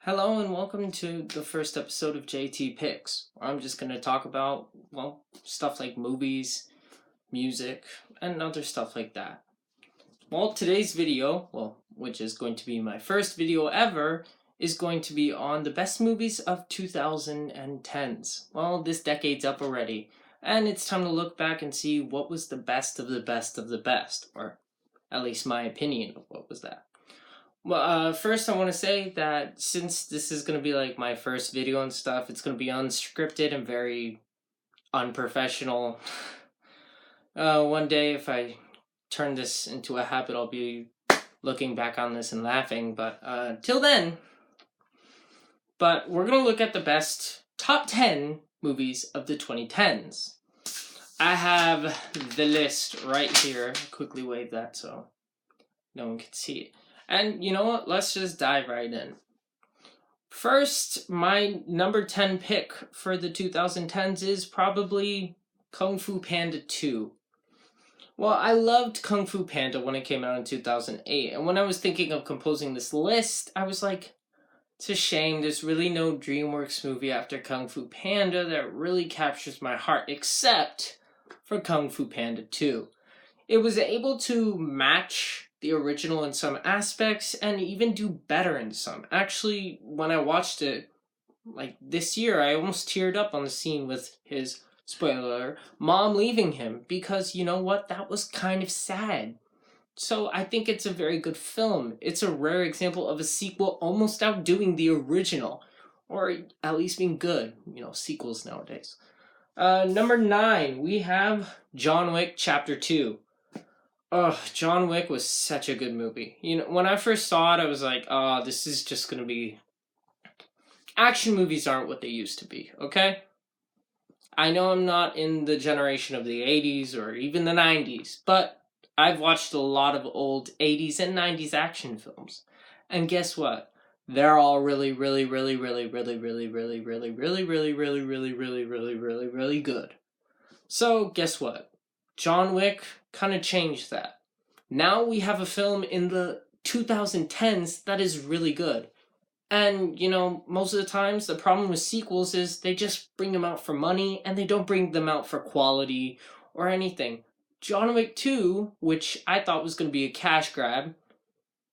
Hello and welcome to the first episode of JT Picks, where I'm just going to talk about, stuff like movies, music, and other stuff like that. Well, today's video, which is going to be my first video ever, is going to be on the best movies of 2010s. Well, this decade's up already, and it's time to look back and see what was the best of the best of the best, or at least my opinion of what was that. Well, first I want to say that since this is going to be like my first video and stuff, it's going to be unscripted and very unprofessional. One day if I turn this into a habit, I'll be looking back on this and laughing, but till then. But we're going to look at the best top 10 movies of the 2010s. I have the list right here. I'll quickly wave that so no one can see it. And you know what? Let's just dive right in. First, my number 10 pick for the 2010s is probably Kung Fu Panda 2. Well, I loved Kung Fu Panda when it came out in 2008, and when I was thinking of composing this list, I was like, it's a shame there's really no DreamWorks movie after Kung Fu Panda that really captures my heart, except for Kung Fu Panda 2. It was able to match the original in some aspects and even do better in some. Actually, when I watched it like this year, I almost teared up on the scene with his, spoiler, mom leaving him, because you know what? That was kind of sad. So I think it's a very good film. It's a rare example of a sequel almost outdoing the original, or at least being good. Sequels nowadays. Number 9, we have John Wick Chapter 2. Oh, John Wick was such a good movie. When I first saw it, I was like, oh, this is just going to be... Action movies aren't what they used to be, okay? I know I'm not in the generation of the 80s or even the 90s, but I've watched a lot of old 80s and 90s action films. And guess what? They're all really, really, really, really, really, really, really, really, really, really, really, really, really, really, really, really good. So, guess what? John Wick kind of changed that. Now we have a film in the 2010s that is really good. And, most of the times the problem with sequels is they just bring them out for money and they don't bring them out for quality or anything. John Wick 2, which I thought was going to be a cash grab,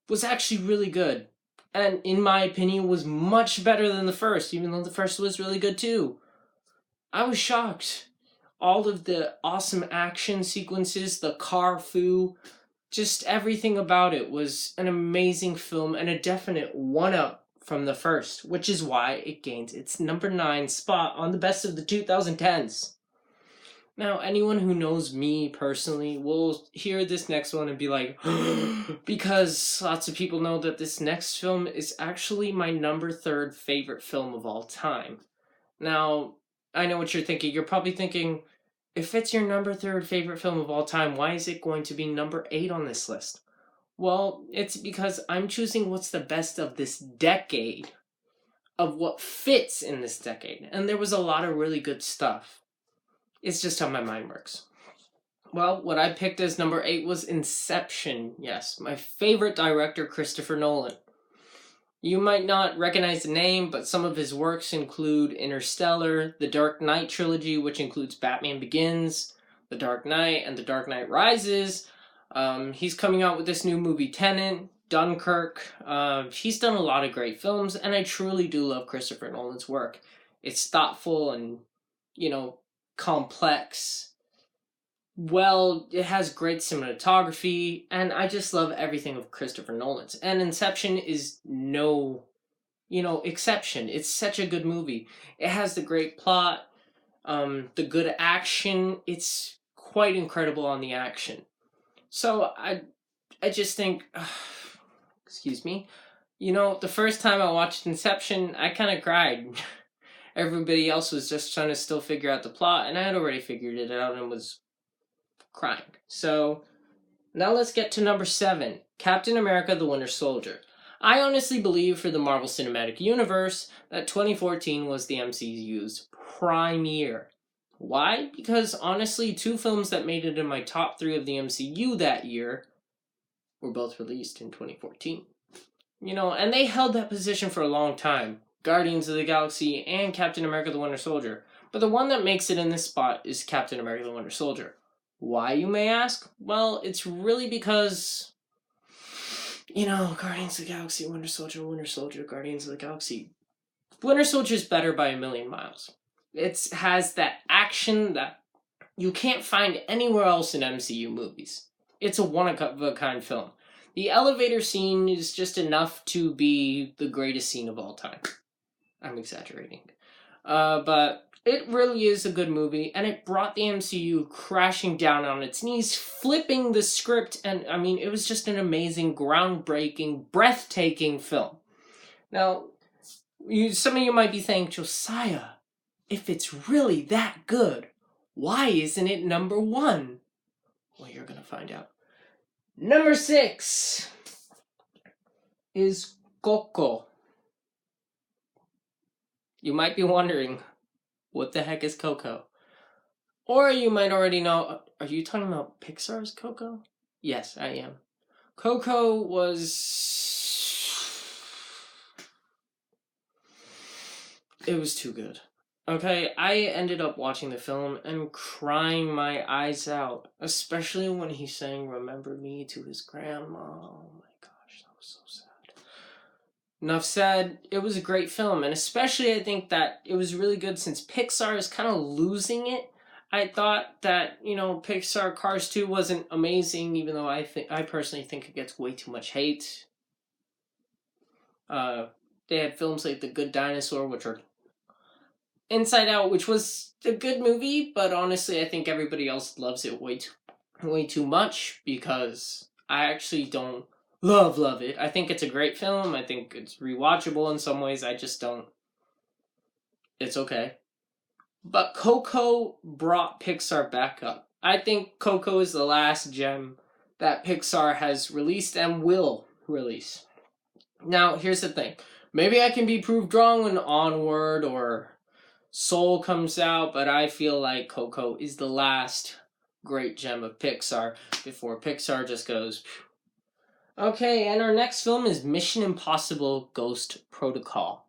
was actually really good. And in my opinion was much better than the first, even though the first was really good too. I was shocked. All of the awesome action sequences, the car fu, just everything about it was an amazing film and a definite one-up from the first, which is why it gains its number 9 spot on the best of the 2010s. Now, anyone who knows me personally will hear this next one and be like, because lots of people know that this next film is actually my number 3 favorite film of all time. Now, I know what you're thinking. You're probably thinking, if it's your number 3 favorite film of all time, why is it going to be number 8 on this list? Well, it's because I'm choosing what's the best of this decade, of what fits in this decade. And there was a lot of really good stuff. It's just how my mind works. Well, what I picked as number 8 was Inception. Yes, my favorite director, Christopher Nolan. You might not recognize the name, but some of his works include Interstellar, the Dark Knight trilogy, which includes Batman Begins, The Dark Knight, and The Dark Knight Rises. He's coming out with this new movie, Tenet, Dunkirk. He's done a lot of great films, and I truly do love Christopher Nolan's work. It's thoughtful and, complex. Well, it has great cinematography, and I just love everything of Christopher Nolan's. And Inception is no, exception. It's such a good movie. It has the great plot, the good action. It's quite incredible on the action. So I just think, excuse me, the first time I watched Inception, I kind of cried. Everybody else was just trying to still figure out the plot, and I had already figured it out and was crying. So now let's get to number 7, Captain America the Winter Soldier. I honestly believe for the Marvel Cinematic Universe that 2014 was the MCU's prime year. Why? Because honestly, 2 films that made it in my top 3 of the MCU that year were both released in 2014. and they held that position for a long time. Guardians of the Galaxy and Captain America the Winter Soldier. But the one that makes it in this spot is Captain America the Winter Soldier. Why, you may ask? Well, it's really because, Guardians of the Galaxy, Winter Soldier, Guardians of the Galaxy. Winter Soldier's better by a million miles. It has that action that you can't find anywhere else in MCU movies. It's a one-of-a-kind film. The elevator scene is just enough to be the greatest scene of all time. I'm exaggerating. But it really is a good movie, and it brought the MCU crashing down on its knees, flipping the script, and it was just an amazing, groundbreaking, breathtaking film. Now, some of you might be saying, Josiah, if it's really that good, why isn't it number 1? Well, you're gonna find out. Number 6 is Coco. You might be wondering, what the heck is Coco? Or you might already know, are you talking about Pixar's Coco? Yes, I am. Coco it was too good. Okay, I ended up watching the film and crying my eyes out, especially when he sang Remember Me to his grandma. Oh my gosh, that was so sad. Enough said, it was a great film, and especially I think that it was really good since Pixar is kind of losing it. I thought that, Pixar Cars 2 wasn't amazing, even though I personally think it gets way too much hate. They had films like The Good Dinosaur, which are Inside Out, which was a good movie, but honestly, I think everybody else loves it way too much because I actually don't love it. I think it's a great film. I think it's rewatchable in some ways. I just don't. It's okay. But Coco brought Pixar back up. I think Coco is the last gem that Pixar has released and will release. Now, here's the thing. Maybe I can be proved wrong when Onward or Soul comes out, but I feel like Coco is the last great gem of Pixar before Pixar just goes. Okay, and our next film is Mission Impossible Ghost Protocol.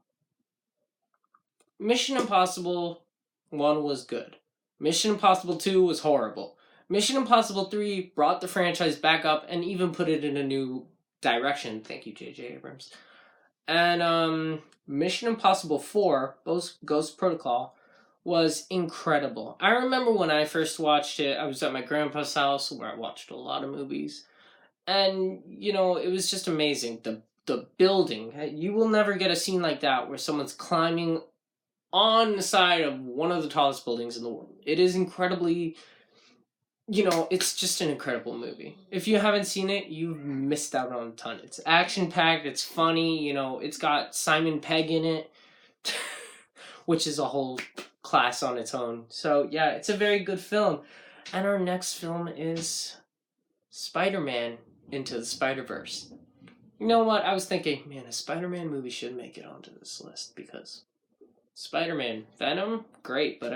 Mission Impossible 1 was good. Mission Impossible 2 was horrible. Mission Impossible 3 brought the franchise back up and even put it in a new direction. Thank you, J.J. Abrams. And Mission Impossible 4, Ghost Protocol, was incredible. I remember when I first watched it, I was at my grandpa's house where I watched a lot of movies. And, it was just amazing. The building. You will never get a scene like that where someone's climbing on the side of one of the tallest buildings in the world. It is incredibly, it's just an incredible movie. If you haven't seen it, you've missed out on a ton. It's action-packed, it's funny, it's got Simon Pegg in it, which is a whole class on its own. So, yeah, it's a very good film. And our next film is Spider-Man Into the Spider-Verse. You know what? I was thinking, man, a Spider-Man movie should make it onto this list because Spider-Man, Venom, great, but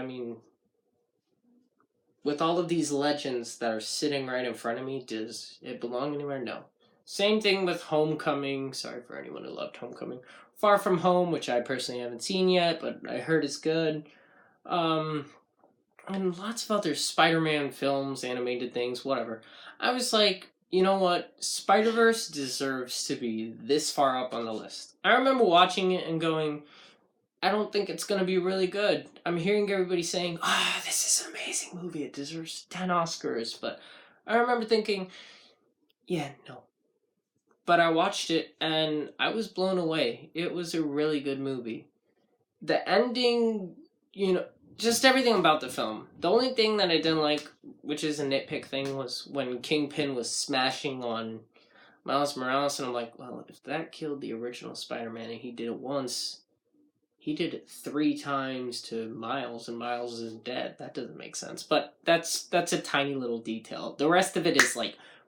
with all of these legends that are sitting right in front of me, does it belong anywhere? No. Same thing with Homecoming. Sorry for anyone who loved Homecoming. Far From Home, which I personally haven't seen yet, but I heard is good. And lots of other Spider-Man films, animated things, whatever. I was like, you know what? Spider-Verse deserves to be this far up on the list. I remember watching it and going, I don't think it's going to be really good. I'm hearing everybody saying, this is an amazing movie. It deserves 10 Oscars. But I remember thinking, yeah, no. But I watched it and I was blown away. It was a really good movie. The ending, just everything about the film. The only thing that I didn't like, which is a nitpick thing, was when Kingpin was smashing on Miles Morales. And I'm like, well, if that killed the original Spider-Man and he did it once, he did it 3 times to Miles, and Miles is dead. That doesn't make sense. But that's a tiny little detail. The rest of it is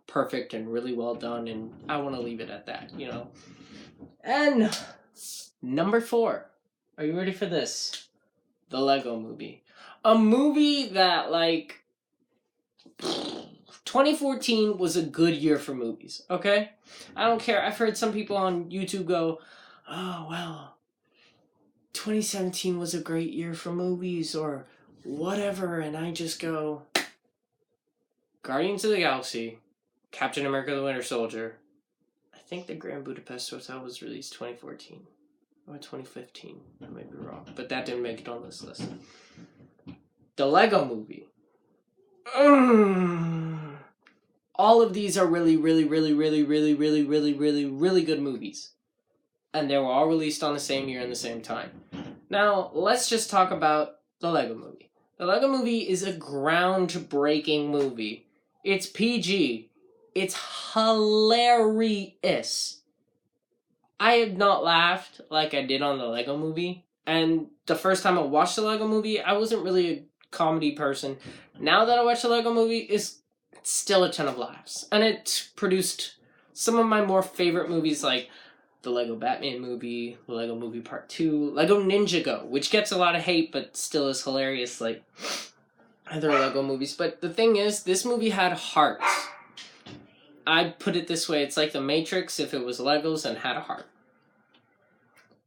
perfect and really well done, and I want to leave it at that, And number 4. Are you ready for this? The Lego Movie. A movie that 2014 was a good year for movies, okay? I don't care. I've heard some people on YouTube go, oh, well, 2017 was a great year for movies or whatever, and I just go, Guardians of the Galaxy, Captain America the Winter Soldier. I think the Grand Budapest Hotel was released 2014 or 2015. I might be wrong, but that didn't make it on this list. The Lego Movie. All of these are really, really, really, really, really, really, really, really, really good movies. And they were all released on the same year and the same time. Now, let's just talk about the Lego Movie. The Lego Movie is a groundbreaking movie. It's PG. It's hilarious. I have not laughed like I did on the Lego Movie. And the first time I watched the Lego Movie, I wasn't really a comedy person. Now that I watch the Lego Movie, it's still a ton of laughs. And it produced some of my more favorite movies like the Lego Batman movie, the Lego Movie Part 2, Lego Ninjago, which gets a lot of hate but still is hilarious like other Lego movies. But the thing is, this movie had heart. I'd put it this way, it's like The Matrix if it was Legos and had a heart.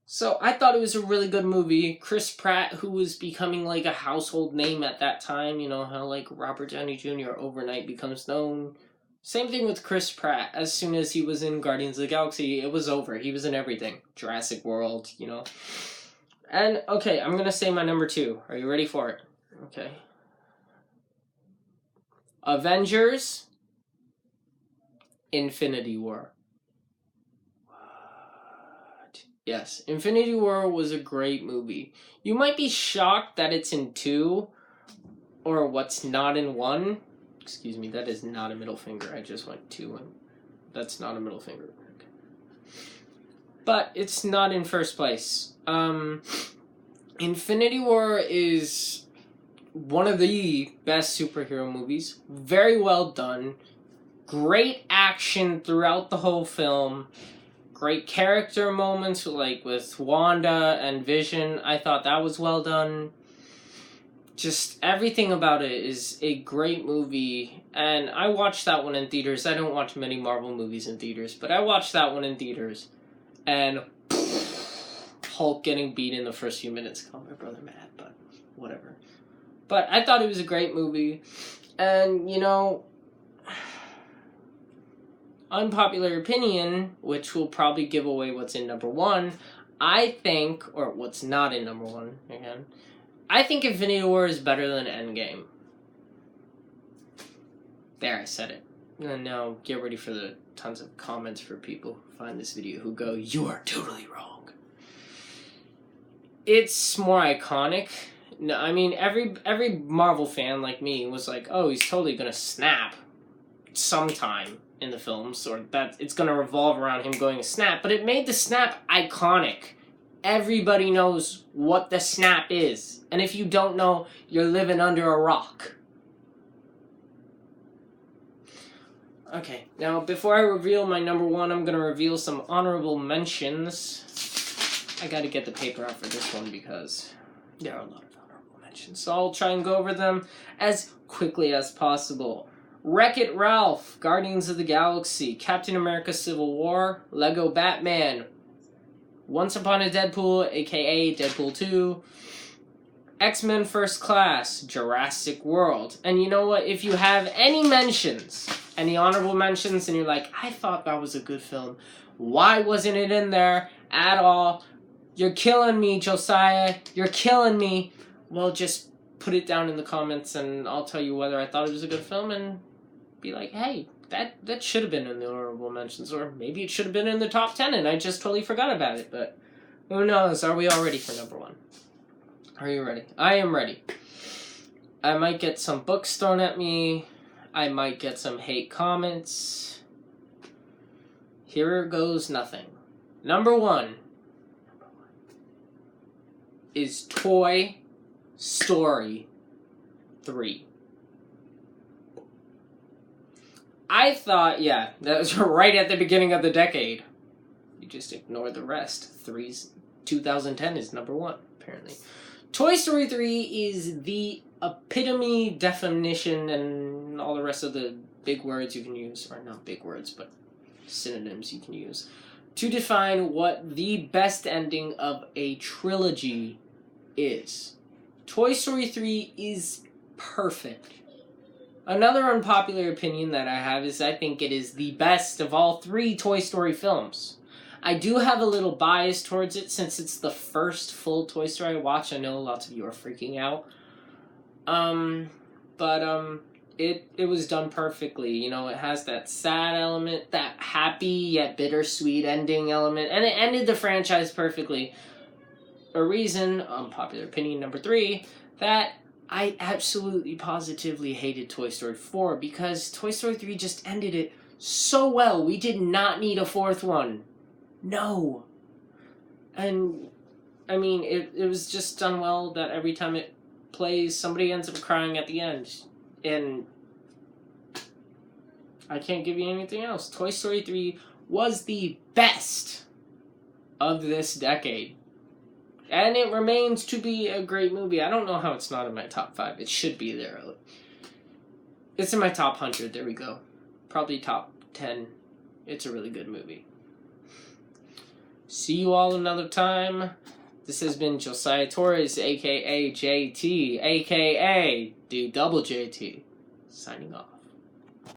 So I thought it was a really good movie. Chris Pratt, who was becoming like a household name at that time, you know how like Robert Downey Jr. overnight becomes known. Same thing with Chris Pratt. As soon as he was in Guardians of the Galaxy, it was over. He was in everything. Jurassic World, you know. And, okay, I'm going to say my number 2. Are you ready for it? Okay. Avengers, Infinity War. What? Yes, Infinity War was a great movie. You might be shocked that it's in 2, or what's not in 1. Excuse me, that is not a middle finger. I just went 2 and that's not a middle finger. Okay. But it's not in first place. Infinity War is one of the best superhero movies. Very well done. Great action throughout the whole film. Great character moments like with Wanda and Vision. I thought that was well done. Just everything about it is a great movie, and I watched that one in theaters. I don't watch many Marvel movies in theaters, but I watched that one in theaters, and Hulk getting beat in the first few minutes got my brother mad, but whatever. But I thought it was a great movie, and, you know, unpopular opinion, which will probably give away what's in number 1, I think, or what's not in number 1, again, I think Infinity War is better than Endgame. There, I said it. And now, get ready for the tons of comments for people who find this video who go, you are totally wrong. It's more iconic. No, I mean, every Marvel fan like me was like, oh, he's totally gonna snap sometime in the films, or that it's gonna revolve around him going to snap, but it made the snap iconic. Everybody knows what the snap is. And if you don't know, you're living under a rock. Okay, now before I reveal my number 1, I'm going to reveal some honorable mentions. I got to get the paper out for this one because there are a lot of honorable mentions. So I'll try and go over them as quickly as possible. Wreck-It Ralph, Guardians of the Galaxy, Captain America Civil War, Lego Batman, Once Upon a Deadpool, aka Deadpool 2, X-Men First Class, Jurassic World. And you know what? If you have any mentions, any honorable mentions, and you're like, I thought that was a good film, why wasn't it in there at all? You're killing me, Josiah. You're killing me. Well, just put it down in the comments, and I'll tell you whether I thought it was a good film, and be like, hey, that should have been in the honorable mentions, or maybe it should have been in the top 10 and I just totally forgot about it, but who knows? Are we all ready for number 1? Are you ready? I am ready. I might get some books thrown at me. I might get some hate comments. Here goes nothing. Number 1 is Toy Story 3. I thought, yeah, that was right at the beginning of the decade. You just ignore the rest. 2010 is number 1, apparently. Toy Story 3 is the epitome, definition, and all the rest of the big words you can use, or not big words, but synonyms you can use, to define what the best ending of a trilogy is. Toy Story 3 is perfect. Another unpopular opinion that I have is I think it is the best of all 3 Toy Story films. I do have a little bias towards it since it's the first full Toy Story I watched. I know lots of you are freaking out. It was done perfectly. You know, it has that sad element, that happy yet bittersweet ending element, and it ended the franchise perfectly. A reason, unpopular opinion number 3, that I absolutely positively hated Toy Story 4 because Toy Story 3 just ended it so well. We did not need a 4th one. No. And, I mean, it was just done well that every time it plays, somebody ends up crying at the end. And I can't give you anything else. Toy Story 3 was the best of this decade. And it remains to be a great movie. I don't know how it's not in my top 5. It should be there. It's in my top 100. There we go. Probably top 10. It's a really good movie. See you all another time. This has been Josiah Torres, a.k.a. JT, a.k.a. Double JT, signing off.